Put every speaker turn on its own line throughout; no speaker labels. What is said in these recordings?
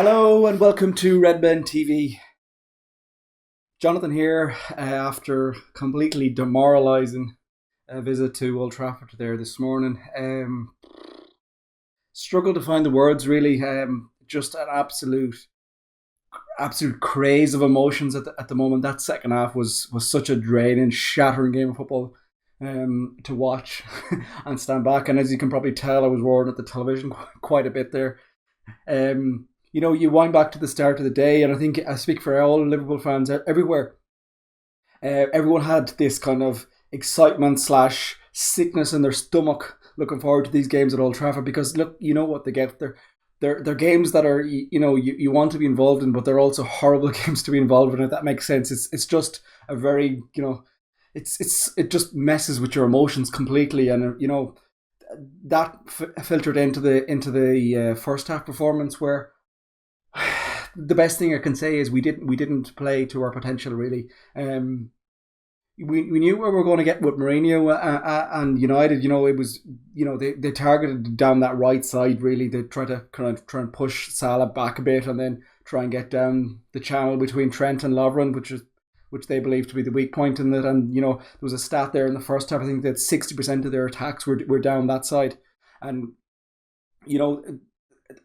Hello and welcome to Redmen TV. Jonathan here after completely demoralising a visit to Old Trafford there this morning. Struggled to find the words really. Just an absolute craze of emotions at the moment. That second half was such a draining, shattering game of football to watch and stand back. And as you can probably tell, I was roaring at the television quite a bit there. You wind back to the start of the day, and I think I speak for all Liverpool fans everywhere. Everyone had this kind of excitement slash sickness in their stomach looking forward to these games at Old Trafford because look, you know what they get. They're games that are you want to be involved in, but they're also horrible games to be involved in. If that makes sense, it's just a very it just messes with your emotions completely, and that filtered into the first half performance where the best thing I can say is we didn't play to our potential really. We knew where we were going to get with Mourinho and United. It was they targeted down that right side really. They tried to try and push Salah back a bit and then try and get down the channel between Trent and Lovren, which they believe to be the weak point in it. And there was a stat there in the first half. I think that 60% of their attacks were down that side, and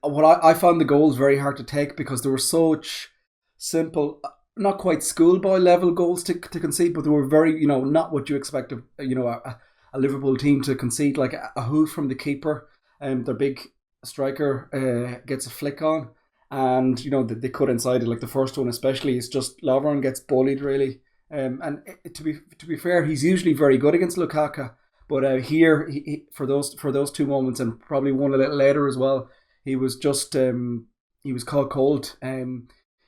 what I found the goals very hard to take because they were such simple, not quite schoolboy level goals to concede, but they were very, not what you expect of, a Liverpool team to concede, like a hoof from the keeper, their big striker gets a flick on, and, they cut inside it, like the first one especially, is just Lovren gets bullied really. To be fair, he's usually very good against Lukaku, but here, for those two moments, and probably one a little later as well, he was just he was caught cold.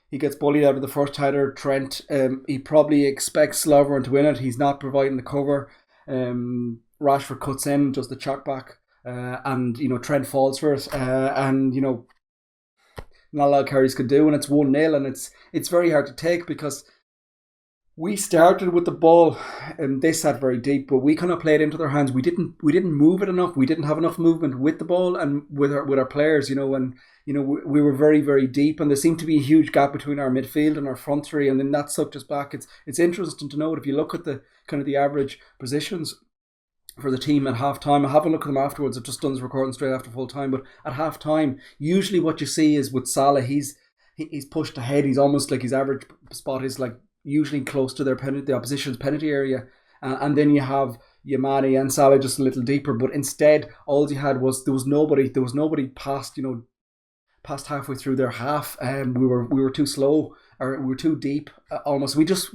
He gets bullied out of the first header. Trent, he probably expects Lovren to win it. He's not providing the cover. Rashford cuts in, does the chuck back, and Trent falls for it. And not a lot of carries could do, and it's 1-0, and it's very hard to take because we started with the ball and they sat very deep, but we kind of played into their hands. We didn't move it enough. We didn't have enough movement with the ball and with our players, and we were very, very deep, and there seemed to be a huge gap between our midfield and our front three, and then that sucked us back. It's interesting to note if you look at the kind of the average positions for the team at half time. I haven't looked at them afterwards. I've just done this recording straight after full time, but at half time, usually what you see is with Salah, he's pushed ahead. He's almost like his average spot is like usually close to the opposition's penalty area, and then you have Yamani and Salah just a little deeper. But instead, all you had was there was nobody past past halfway through their half, and we were too slow, or we were too deep. Almost we just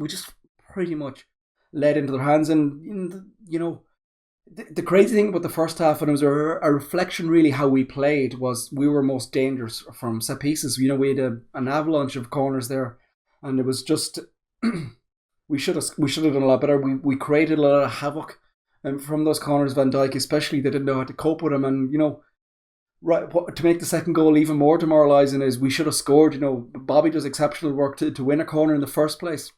pretty much led into their hands, and the crazy thing about the first half, and it was a reflection really how we played, was we were most dangerous from set pieces. We had an avalanche of corners there, and it was just. we should have done a lot better. We created a lot of havoc, and from those corners, Van Dijk especially, they didn't know how to cope with him. And right, to make the second goal even more demoralising is we should have scored. Bobby does exceptional work to win a corner in the first place.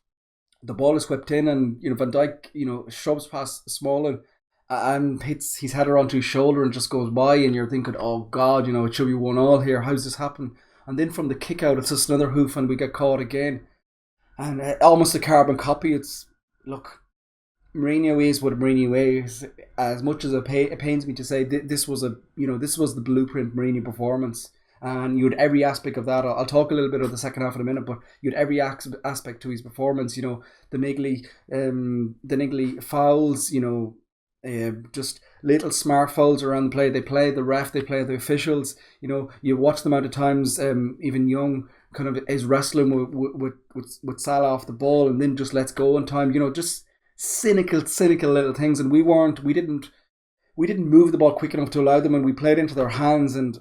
The ball is whipped in, and Van Dijk shoves past Smalling and hits his header onto his shoulder and just goes by, and you're thinking, oh God, it should be 1-1 here. How's this happen? And then from the kick out, it's just another hoof, and we get caught again. And almost a carbon copy. Mourinho is what Mourinho is. As much as it pains me to say, this was the blueprint Mourinho performance, and you had every aspect of that. I'll talk a little bit of the second half in a minute, but you had every aspect to his performance. The niggly fouls. Just little smart fouls around the play. They play the ref. They play the officials. You watch them out of times. Even Young kind of is wrestling with Salah off the ball and then just lets go in time. Just cynical little things, and we didn't move the ball quick enough to allow them, and we played into their hands, and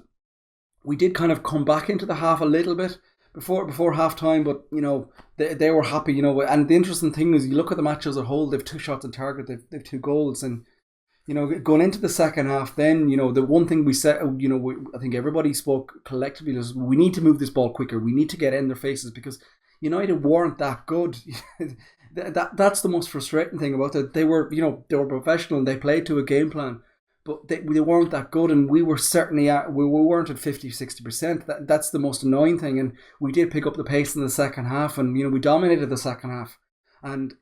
we did kind of come back into the half a little bit before half time, but they were happy, and the interesting thing is you look at the match as a whole. They've 2 shots on target, they've 2 goals, and going into the second half, then, the one thing we said, I think everybody spoke collectively was we need to move this ball quicker. We need to get in their faces because United weren't that good. That's the most frustrating thing about it. They were professional and they played to a game plan, but they weren't that good, and we were certainly we weren't at 50-60%. That's the most annoying thing, and we did pick up the pace in the second half, and we dominated the second half, and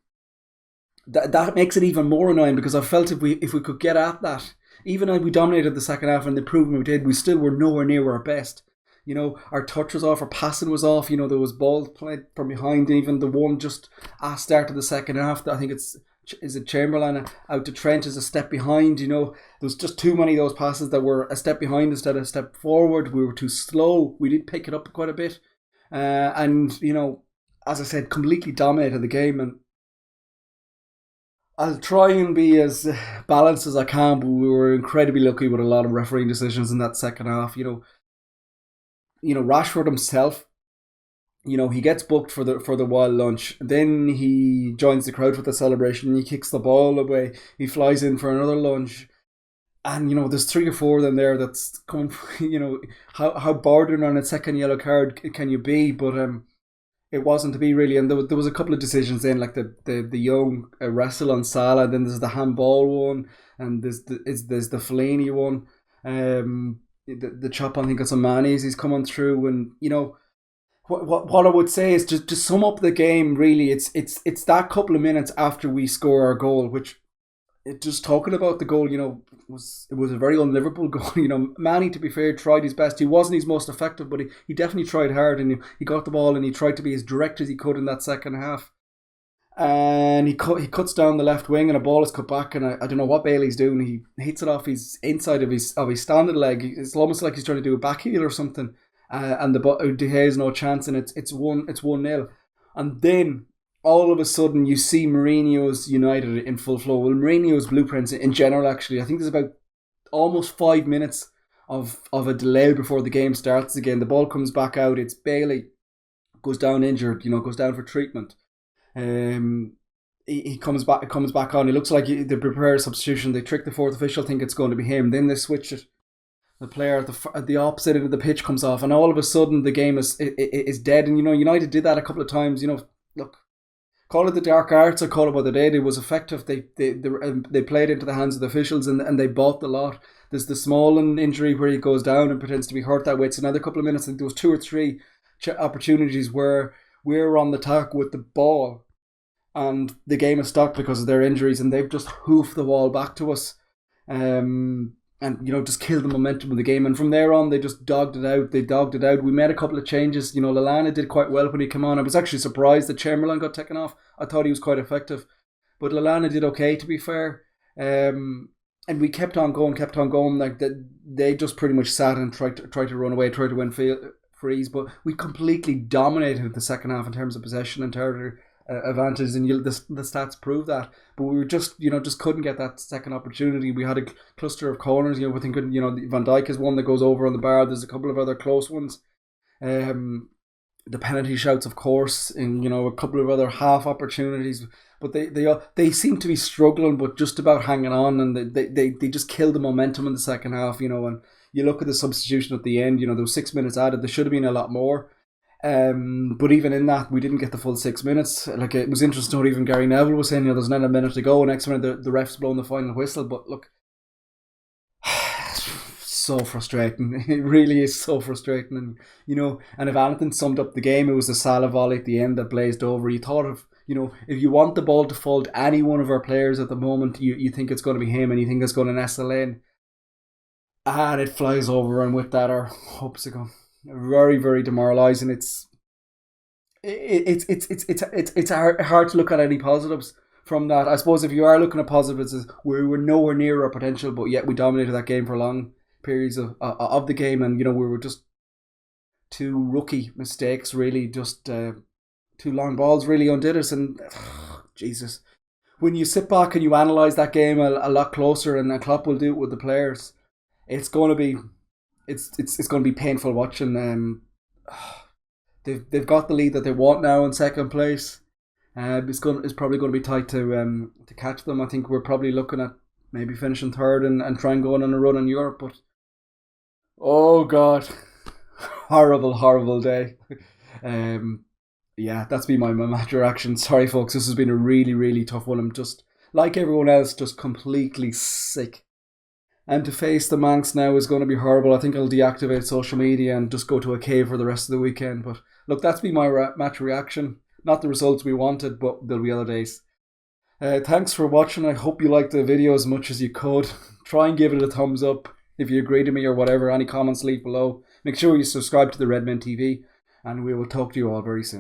that makes it even more annoying because I felt if we could get at that, even though we dominated the second half and the improvement we did, we still were nowhere near our best. Our touch was off, our passing was off. There was balls played from behind. Even the one just at start of the second half, I think is it Chamberlain out to Trent is a step behind. There was just too many of those passes that were a step behind instead of a step forward. We were too slow. We did pick it up quite a bit, and as I said, completely dominated the game. And I'll try and be as balanced as I can, but we were incredibly lucky with a lot of refereeing decisions in that second half. Rashford himself, he gets booked for the wild lunch. Then he joins the crowd for the celebration. He kicks the ball away. He flies in for another lunch. And, there's 3 or 4 of them there that's coming, how bordering on a second yellow card can you be? But it wasn't to be really. And there was a couple of decisions then, like the young wrestle on Salah. Then there's the handball one. And there's the Fellaini one. The chop on, I think, on some Mane's he's coming through, and what I would say is just to sum up the game. Really, it's that couple of minutes after we score our goal, which just talking about the goal, was a very un-Liverpool goal. Mane, to be fair, tried his best. He wasn't his most effective, but he definitely tried hard, and he got the ball and he tried to be as direct as he could in that second half. And he cuts down the left wing, and a ball is cut back, and I don't know what Bailey's doing. He hits it off his inside of his standard leg. It's almost like he's trying to do a back heel or something. And De Gea has no chance, and it's 1-0. And then all of a sudden you see Mourinho's United in full flow. Well, Mourinho's blueprints in general, actually, I think there's about almost 5 minutes of a delay before the game starts again. The ball comes back out. It's Bailey goes down injured. Goes down for treatment. He comes back on. It looks like they prepare a substitution. They trick the fourth official, think it's going to be him. Then they switch it. The player at the opposite end of the pitch comes off, and all of a sudden the game is dead. And United did that a couple of times. Look, call it the dark arts or call it what they did. It was effective. They played into the hands of the officials, and they bought the lot. There's the Smalling injury where he goes down and pretends to be hurt that way. It's another couple of minutes. I think there was 2 or 3 opportunities where we're on the attack with the ball, and the game is stopped because of their injuries, and they've just hoofed the ball back to us, and just killed the momentum of the game. And from there on, they just dogged it out. We made a couple of changes. Lallana did quite well when he came on. I was actually surprised that Chamberlain got taken off. I thought he was quite effective, but Lallana did okay, to be fair. And we kept on going. Like they just pretty much sat and tried to run away, tried to win freeze, but we completely dominated the second half in terms of possession and territory advantage, and the stats prove that. But we were just couldn't get that second opportunity. We had a cluster of corners. I think Van Dijk is one that goes over on the bar. There's a couple of other close ones. The penalty shouts, of course, and a couple of other half opportunities. But they seem to be struggling, but just about hanging on, and they just killed the momentum in the second half. And you look at the substitution at the end. There was 6 minutes added. There should have been a lot more. But even in that, we didn't get the full 6 minutes. Like, it was interesting what even Gary Neville was saying. There's not a minute to go. Next minute, the ref's blowing the final whistle. But look, so frustrating. It really is so frustrating. And and if anything summed up the game, it was the Salah volley at the end that blazed over. You thought of, if you want the ball to fall to any one of our players at the moment, you think it's going to be him, and you think it's going to nestle in. And it flies over, and with that, our hopes are gone. Very, very demoralising. It's hard to look at any positives from that. I suppose if you are looking at positives, we were nowhere near our potential, but yet we dominated that game for long periods of the game, and we were just 2 rookie mistakes, really, just 2 long balls really undid us. And Jesus, when you sit back and you analyse that game a lot closer, and Klopp will do it with the players, it's going to be going to be painful watching. They've got the lead that they want now in second place. It's probably going to be tight to catch them. I think we're probably looking at maybe finishing third and trying going on a run in Europe. But oh God, horrible day. Yeah, that's been my match reaction. Sorry, folks. This has been a really, really tough one. I'm just, like everyone else, just completely sick. And to face the Manx now is going to be horrible. I think I'll deactivate social media and just go to a cave for the rest of the weekend. But look, that's been my match reaction. Not the results we wanted, but there'll be other days. Thanks for watching. I hope you liked the video as much as you could. Try and give it a thumbs up if you agree to me or whatever. Any comments, leave below. Make sure you subscribe to the Redmen TV, and we will talk to you all very soon.